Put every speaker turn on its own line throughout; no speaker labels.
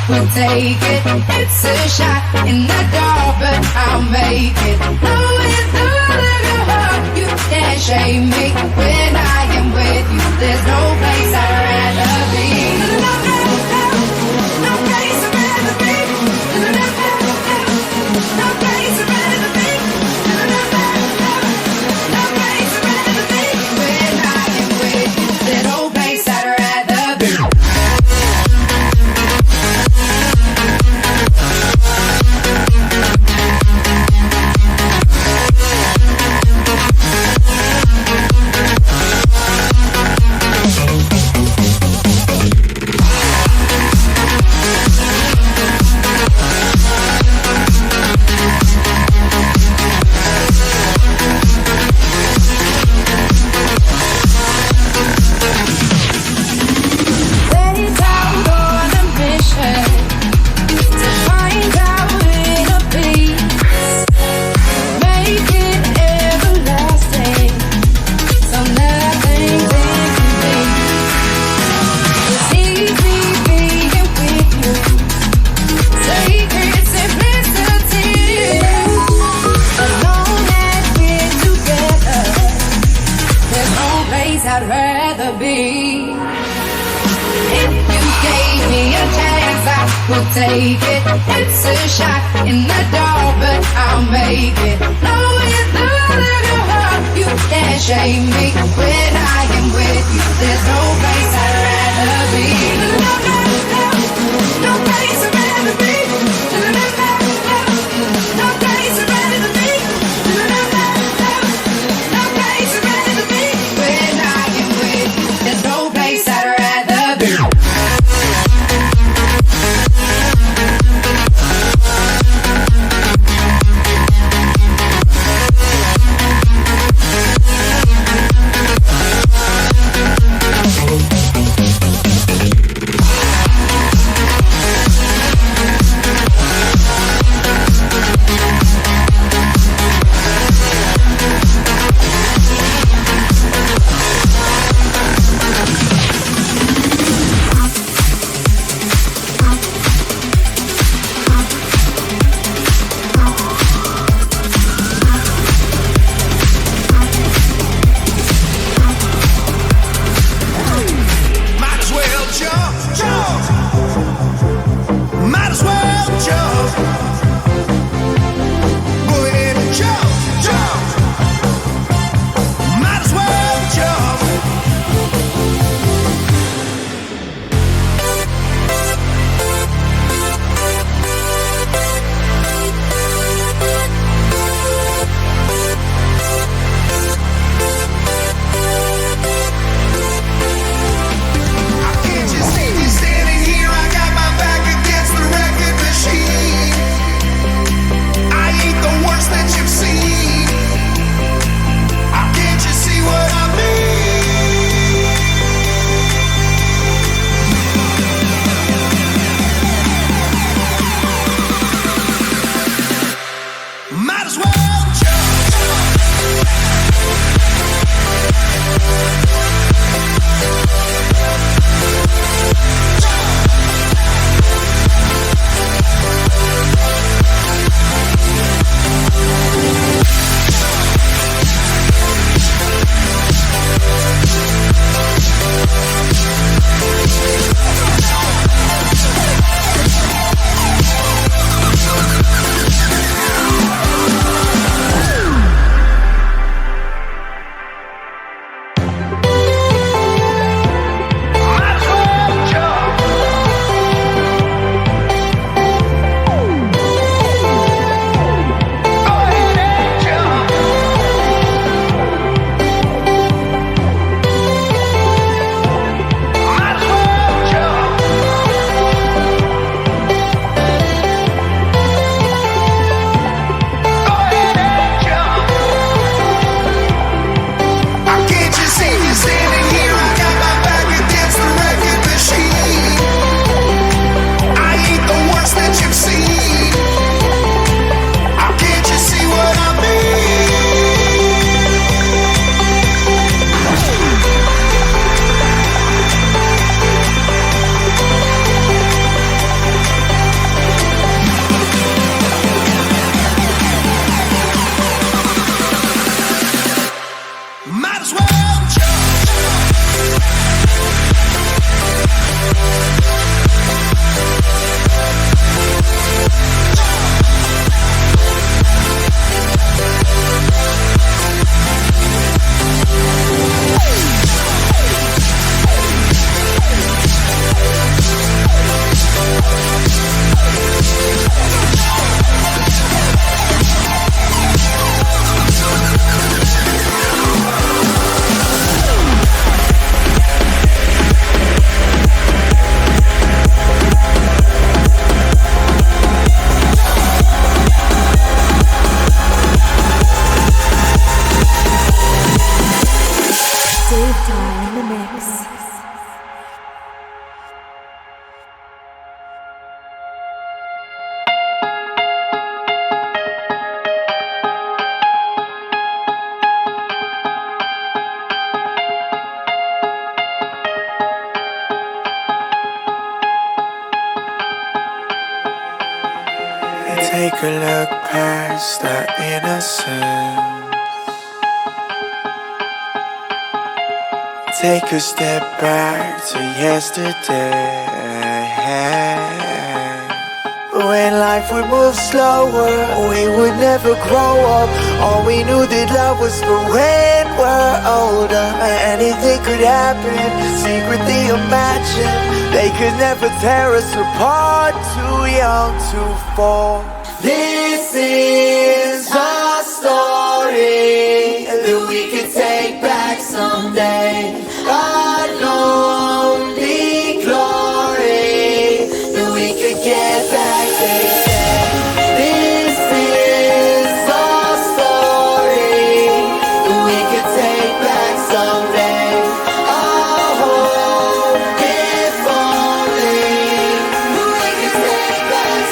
we'll take it. It's a shot in the dark, but I'll make it. Oh, with the of your heart, you can't shame me. When I am with you, there's no place I'd rather be. No place I'd rather be. No place I'd rather be. No place I'd rather be. When I am with you, there's no place I'd rather be. I'd rather be. If you gave me a chance, I would take it. It's a shot in the dark, but I'll make it. No, with the of your heart, you can't shame me. When I am with you, there's no place I'd rather be. No place I'd rather be. No place I'd rather be. No place I'd rather be. When I am with you, there's no place I'd rather be.
Take a look past our innocence. Take a step back to yesterday. When life would move slower, we would never grow up. All we knew that love was for when we're older. Anything could happen, secretly imagine. They could never tear us apart, too young to fall. This is our story that we could take back someday. Our lonely glory that we could get back, they say. This is our story that we could take back someday. Our hope, if only that we could take back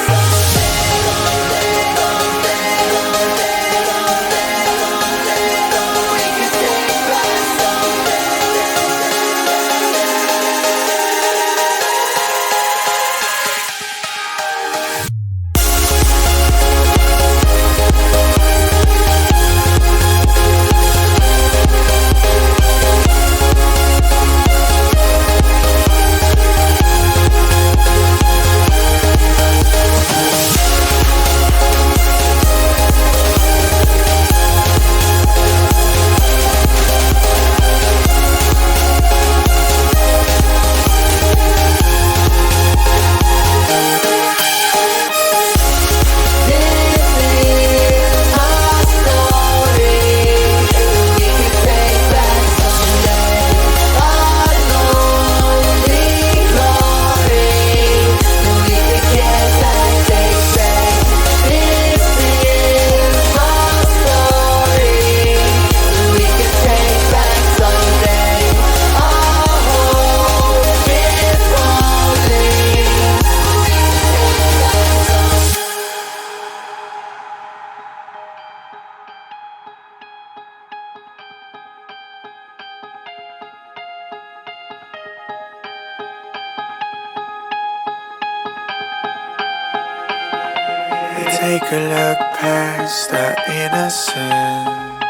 Take a look past our innocence.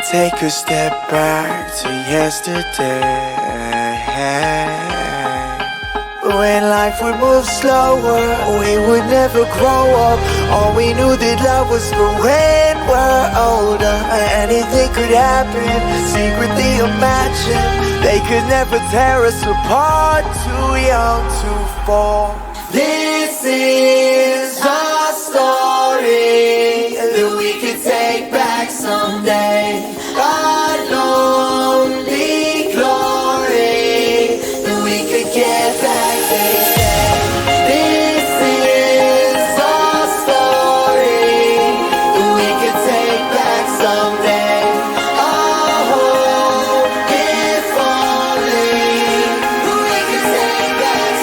Take a step back to yesterday. When life would move slower, we would never grow up. All we knew that love was for when we're older. Anything could happen, secretly imagine. They could never tear us apart, too young to fall. This is our story that we could take back someday. Our lonely glory that we could get back, they say. This is our story that we could take back someday. Our hope, if only that we could take back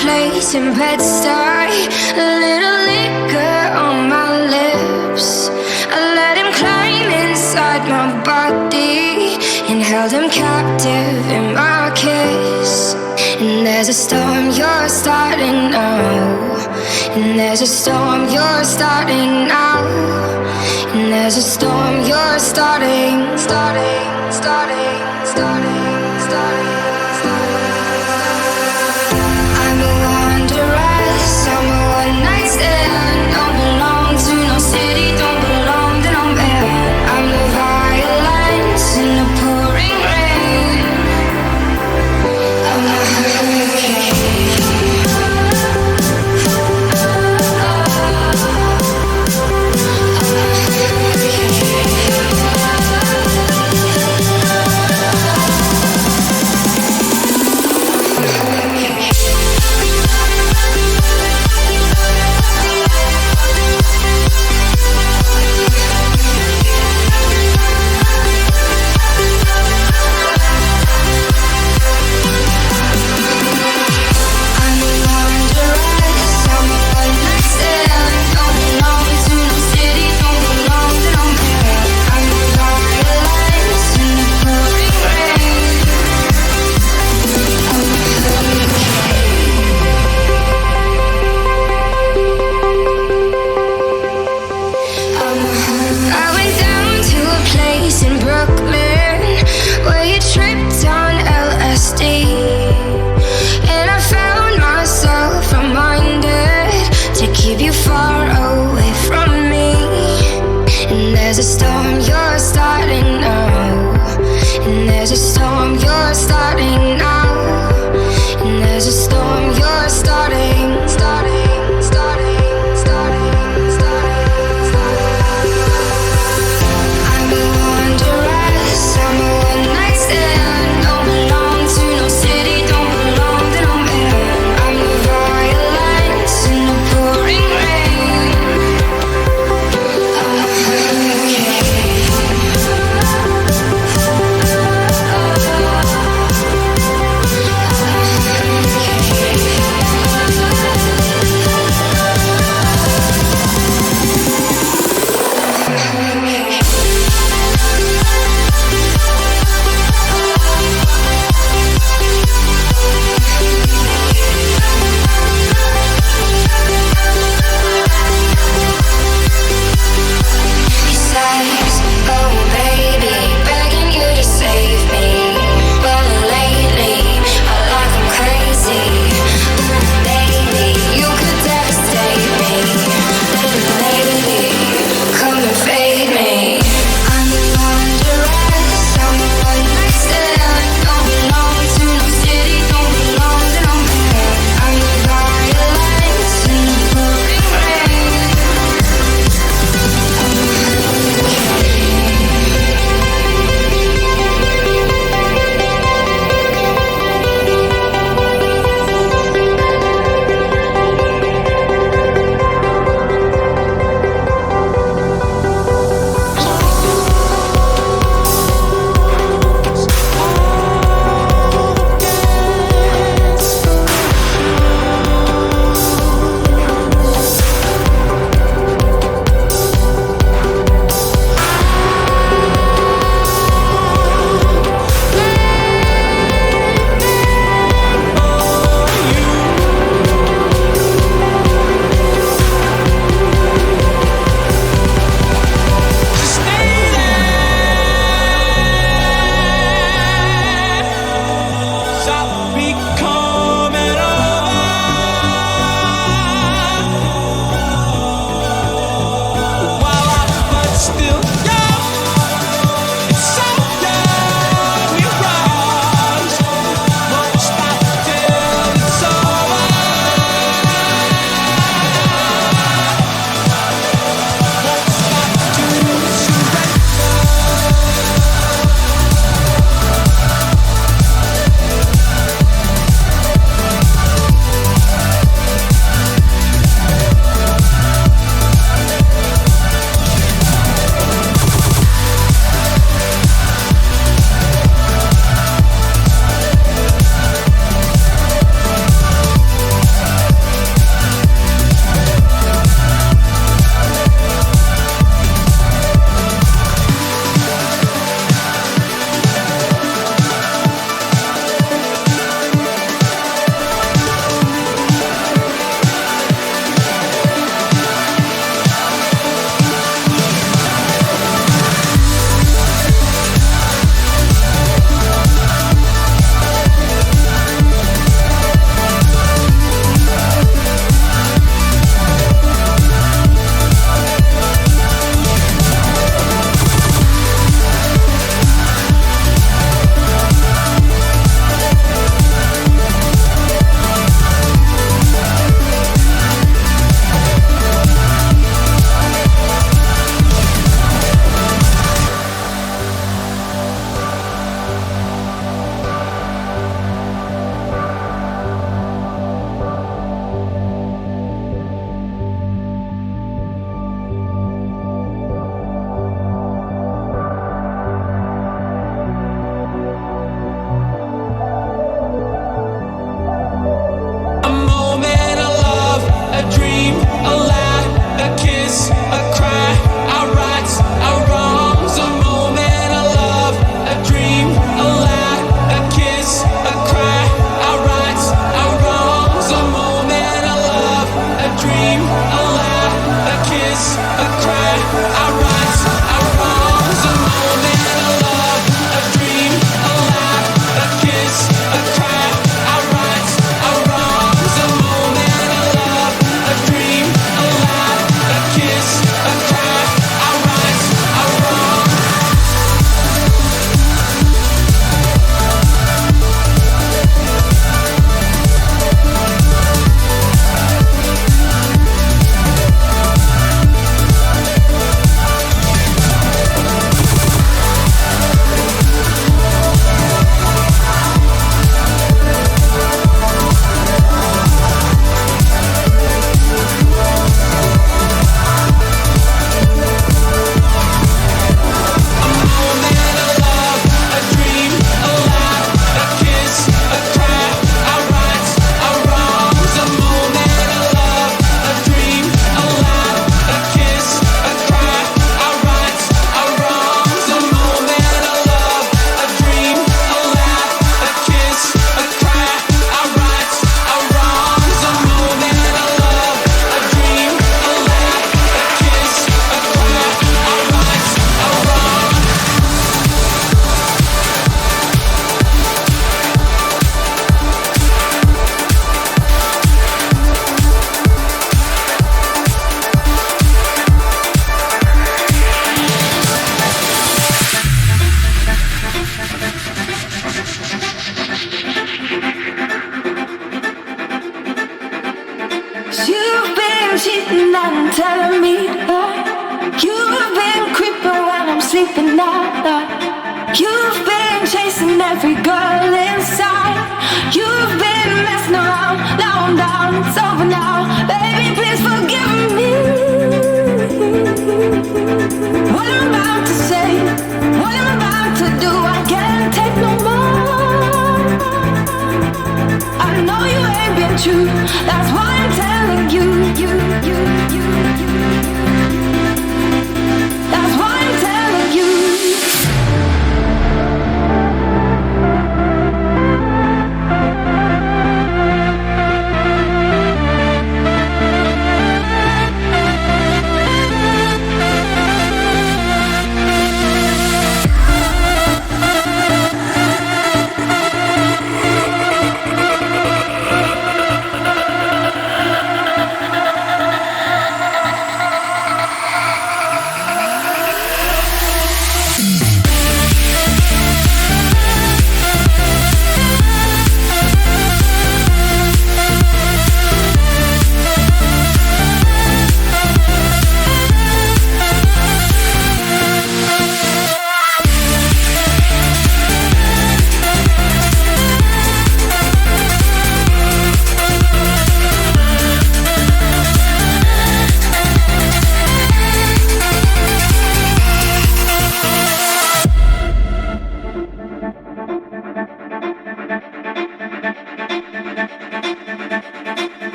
place in Bed-Stuy, a little liquor on my lips. I let him climb in held him captive in my kiss. And there's a storm you're starting now. And there's a storm you're starting now. And there's a storm you're starting, starting, starting, starting, starting. I'm a wanderess, I'm a one-night stand. Don't belong to no city, don't belong to no man. I'm the violence in the pouring rain. I'm a hurricane. I'm a hurricane.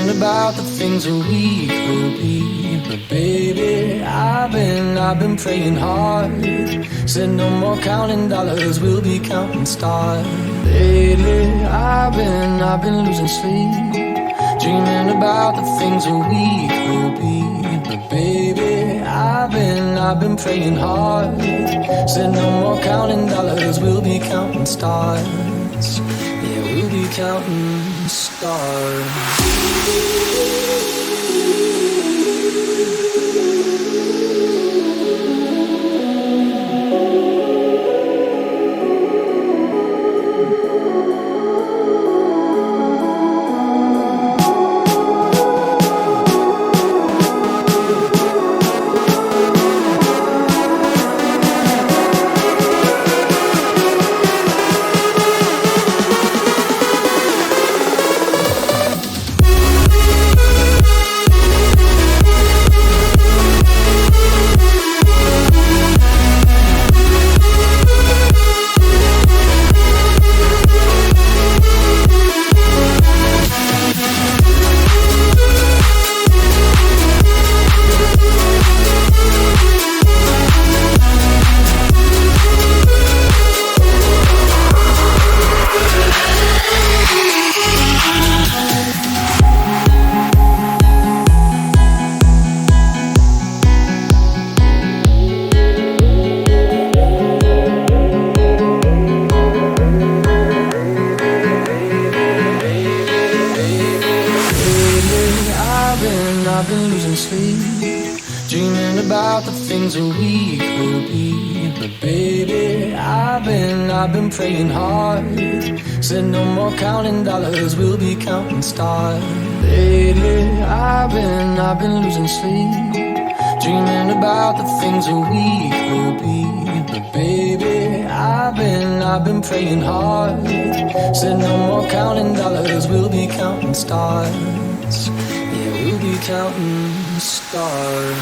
dreaming about the things that we could be. But baby, I've been praying hard. Said no more counting dollars, we'll be counting stars. Lately, I've been losing sleep, dreaming about the things that we could be. But baby, I've been praying hard. Said no more counting dollars, we'll be counting stars. Yeah, we'll be counting stars. Praying hard. Said no more counting dollars, we'll be counting stars. Lately, I've been losing sleep, dreaming about the things that we could be. But baby, I've been praying hard. Said no more counting dollars, we'll be counting stars. Yeah, we'll be counting stars.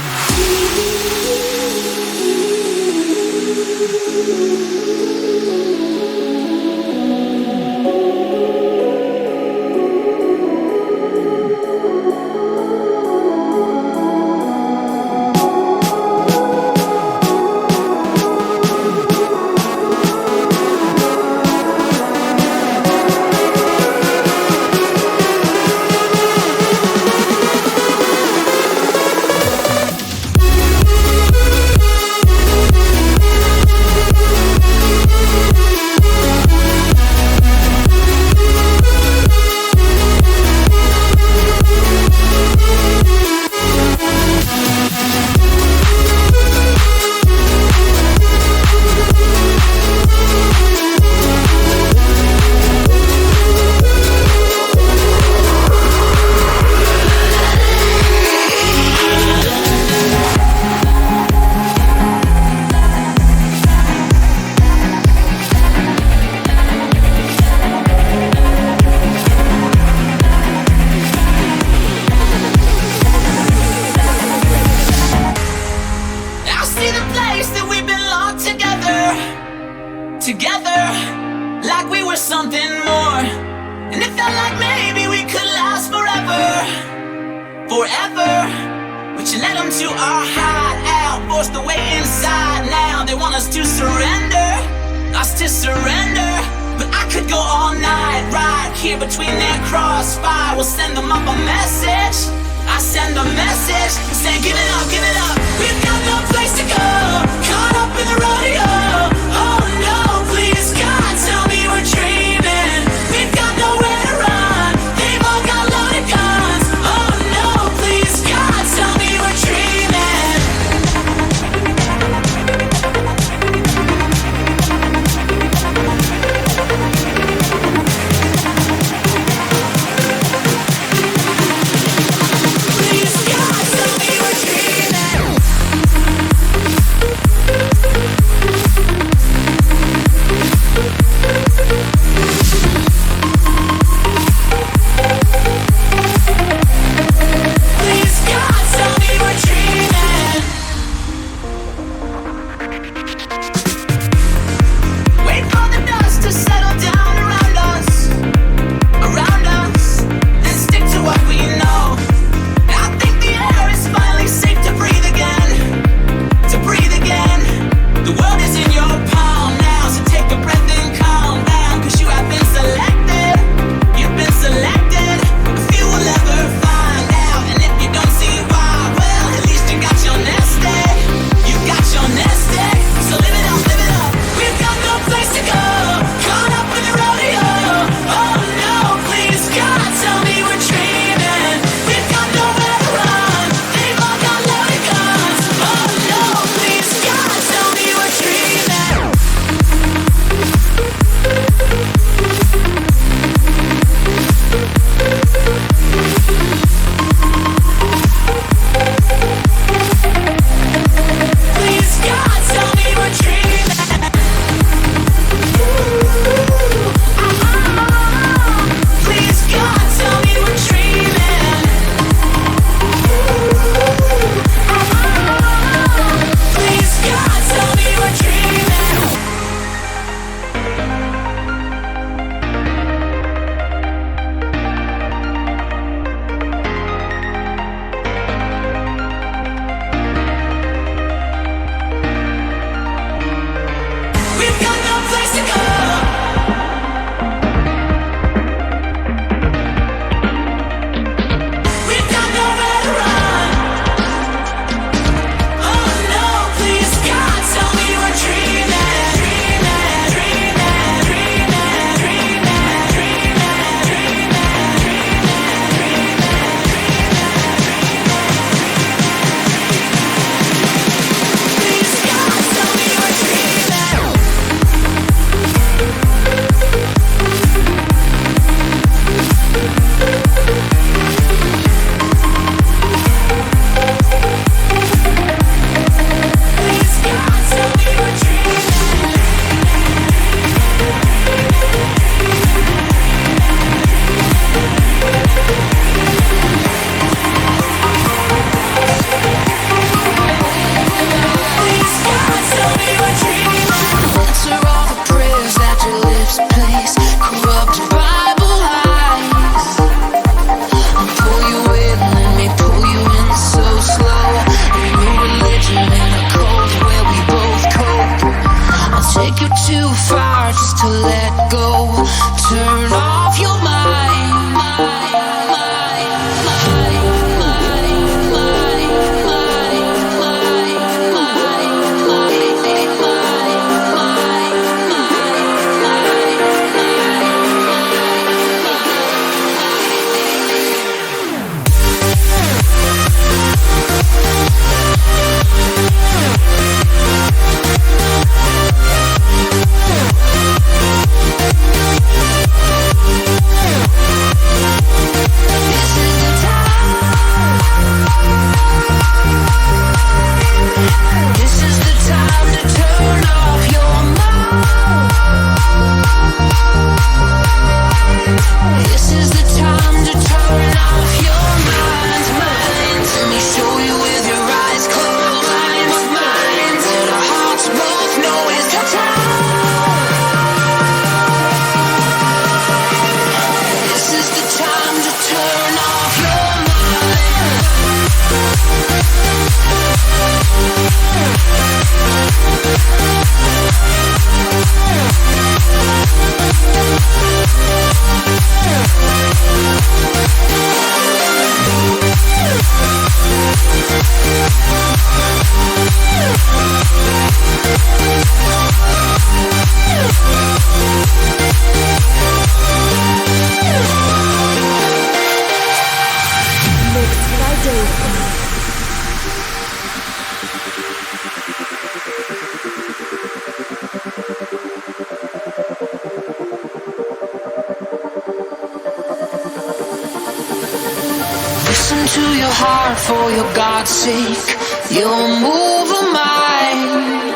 Listen to your heart for your God's sake. You'll move a mind.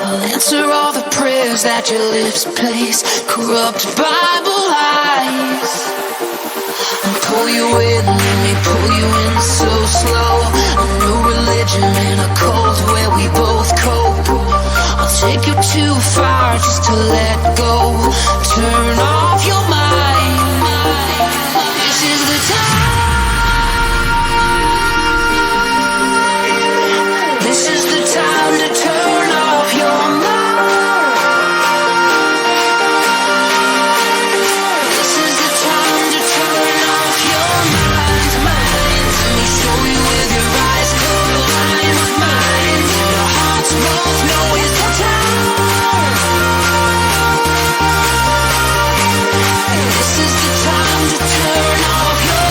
I'll answer all the prayers that your lips place. Corrupt Bible lies. I'll pull you in, let me pull you in so slow. A new religion in a cult where we both cope. I'll take you too far just to let go. Turn off your mind. This is the time. This is the time to turn off your mind. This is the time to turn off your mind. Let me show you with your eyes closed. Mind. Your hearts both know it's the time. This is the time to turn off your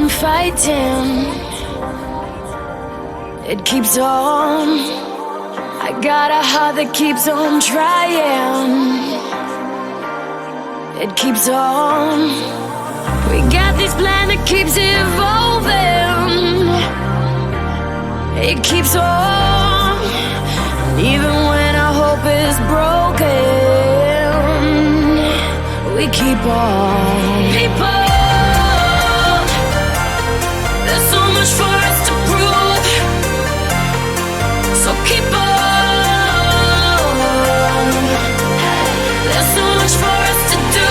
fighting. It keeps on. I got a heart that keeps on trying. It keeps on. We got this plan that keeps evolving. It keeps on. keep on. People, there's so much for us to prove. So keep on. There's so much for us to do.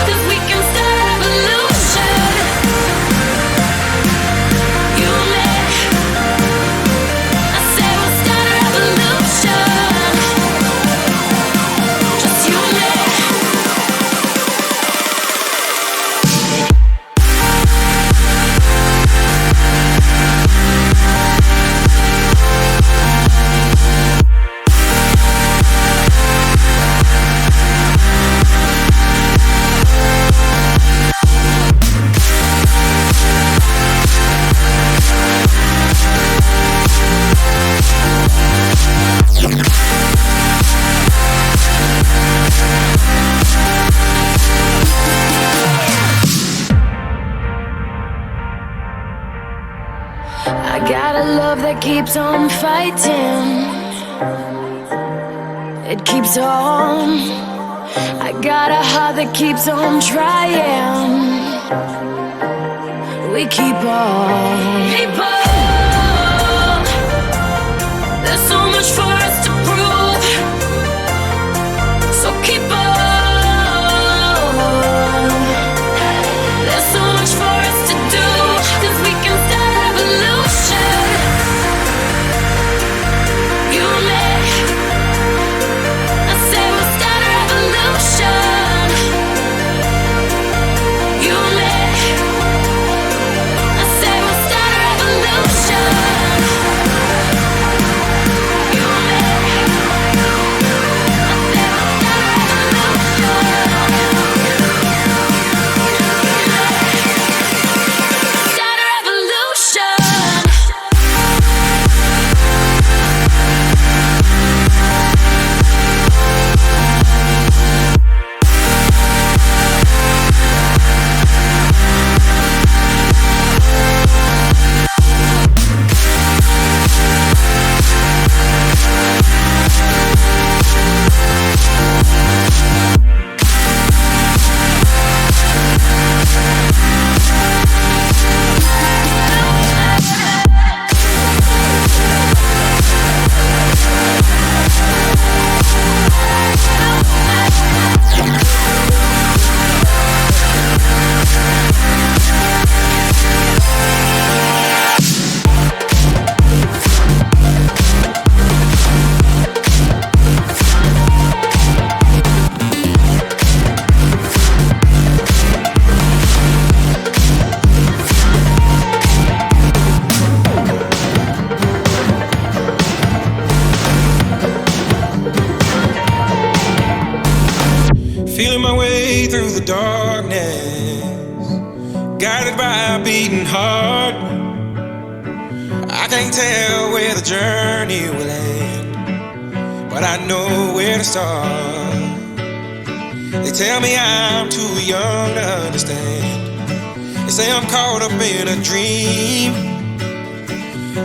'Cause we can start a revolution. You and me. I say we'll start a revolution. Just you and me. I got a love that keeps on fighting. It keeps on. I got a heart that keeps on trying. We keep on. People, there's so much for us to prove. So keep on. There's so much for us to do. 'Cause we can start a revolution. You and me. I say we'll start a revolution. You and me. I say we'll start a revolution. You and me. I say we'll start a revolution. Start a revolution.
Feeling my way through the darkness, guided by a beating heart. I can't tell where the journey will end, but I know where to start. They tell me I'm too young to understand. They say I'm caught up in a dream.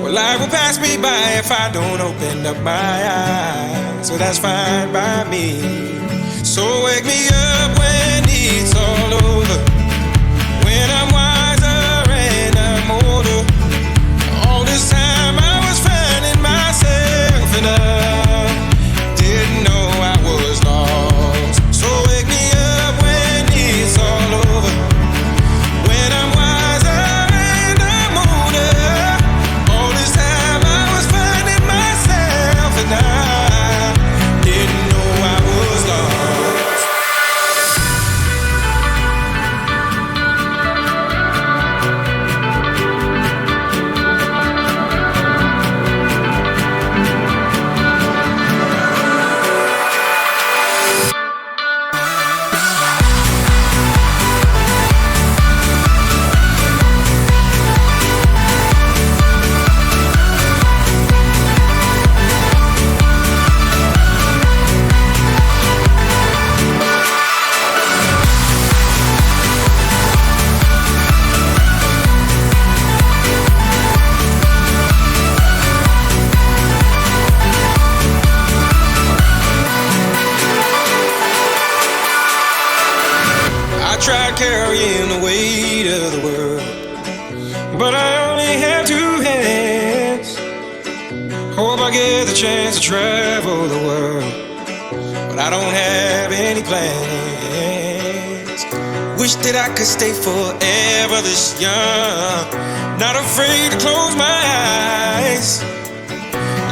Well, life will pass me by if I don't open up my eyes, so that's fine by me. So wake me up when it's all over, when I'm wiser and I'm older. All this time I was finding myself and I didn't know I was lost. So wake me up when it's all over, when I'm wiser and I'm older. All this time I was finding myself and I didn't know I was lost. carrying the weight of the world. But I only have two hands. Hope I get the chance to travel the world, but I don't have any plans. Wish that I could stay forever this young, not afraid to close my eyes.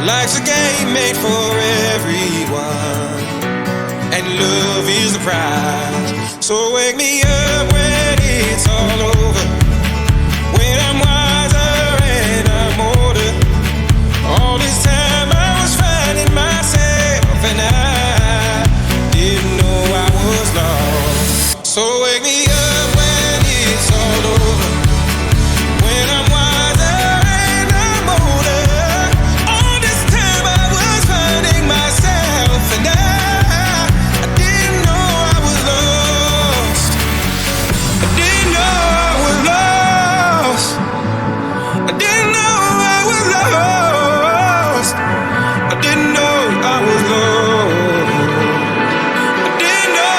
Life's a game made for everyone, and love is the prize. So wake me up when it's all over, when I'm wiser and I'm older. All this time I was finding myself, and I didn't know I was lost. So wake me up when it's all over, when I'm wiser and I'm older. All this time I was finding myself, and I didn't know I was lost. I didn't know I was lost. I didn't know I was lost. I didn't know I was lost. I didn't know.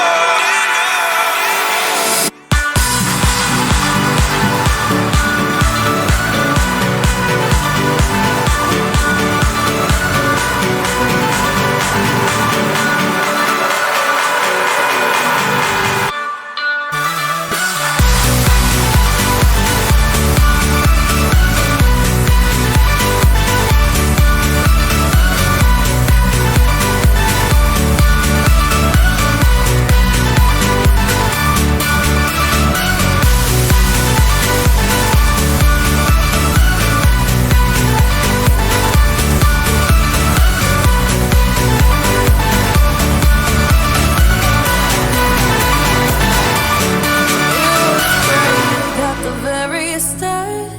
At the very start,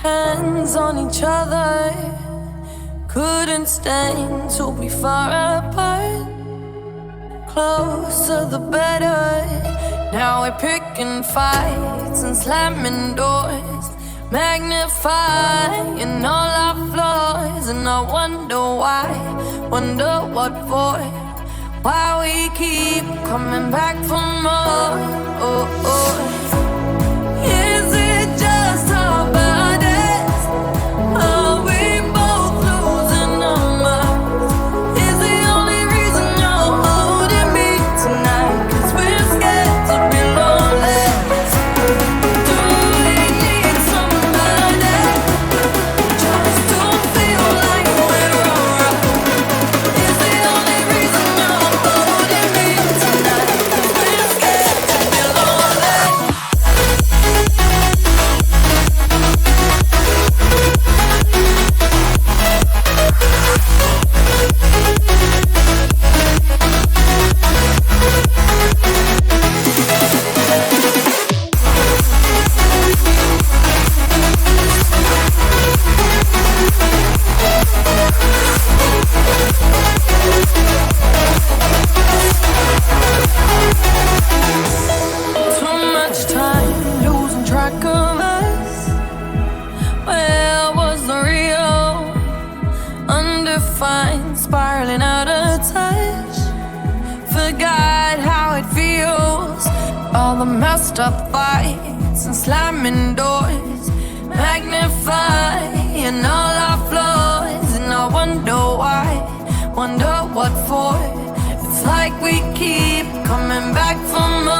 hands on each other, couldn't stand to be far apart. Closer the better. Now we're picking fights and slamming doors, magnifying all our flaws. And I wonder why, wonder what for, why we keep coming back for more. Oh, oh. Is it just our bodies? Are we both losing our minds? Is the only reason you're holding me tonight 'cause we're scared to be lonely? Do we need somebody just to feel like we're alright? Is the only reason you're holding me tonight 'cause we're scared to be lonely? Too much time losing track of us. Where was the real? Undefined, spiraling out of touch. Forgot how it feels. All the messed up fights and slamming doors, magnifying all our flaws. And I wonder why, wonder what for. It's like we keep coming back for more.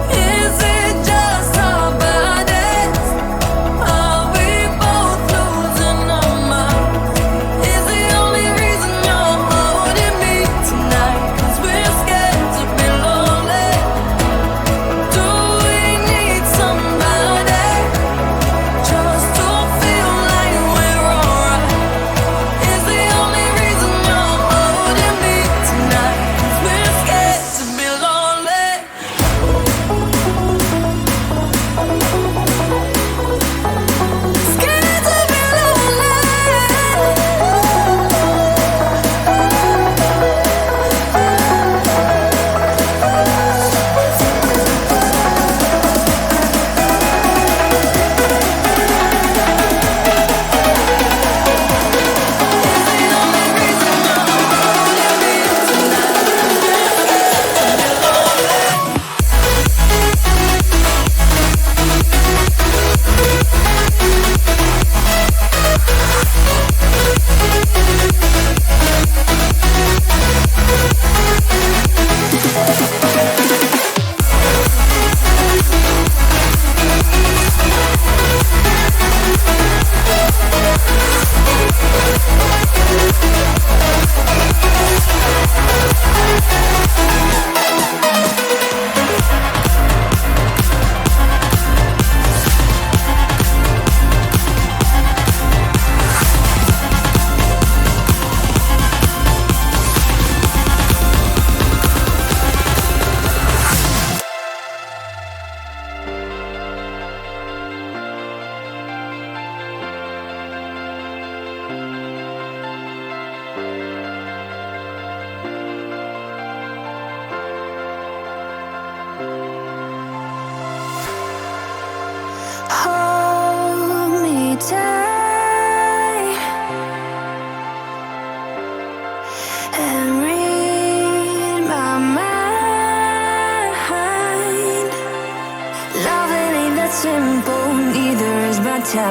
Is it just our bodies? Are we both losing our minds? Is the only reason you're holding me tonight 'cause we're scared to be lonely? Do we need somebody just to feel like we're alright? Is the only reason you're holding me tonight 'cause we're scared to be lonely?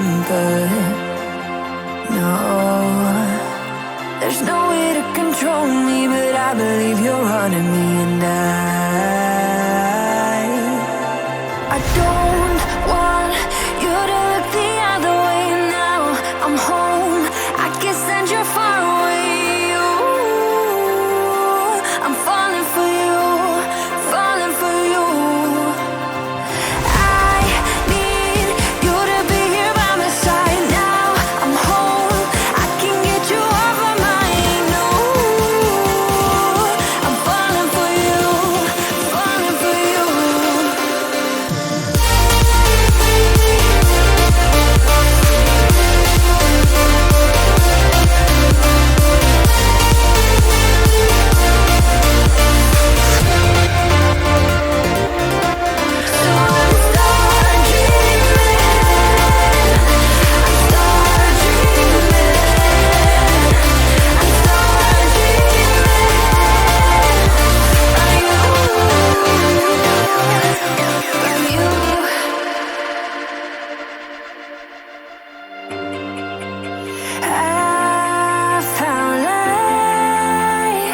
temper. No, there's no way to control me, but I believe you're running me, and I don't want you to look the other way now. I'm home, I guess that you're far away. Ooh, I'm falling for you, falling for you. I need you to be here by my side now. I'm home, I can get you off my mind. Ooh, I'm falling for you, falling for you. I found light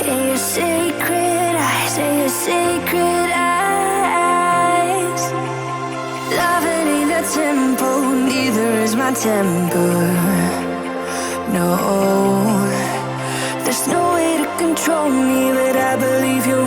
in your sacred eyes, in your sacred eyes. Loving ain't a tempo, neither is my temper. No, there's no way to control me, but I believe you're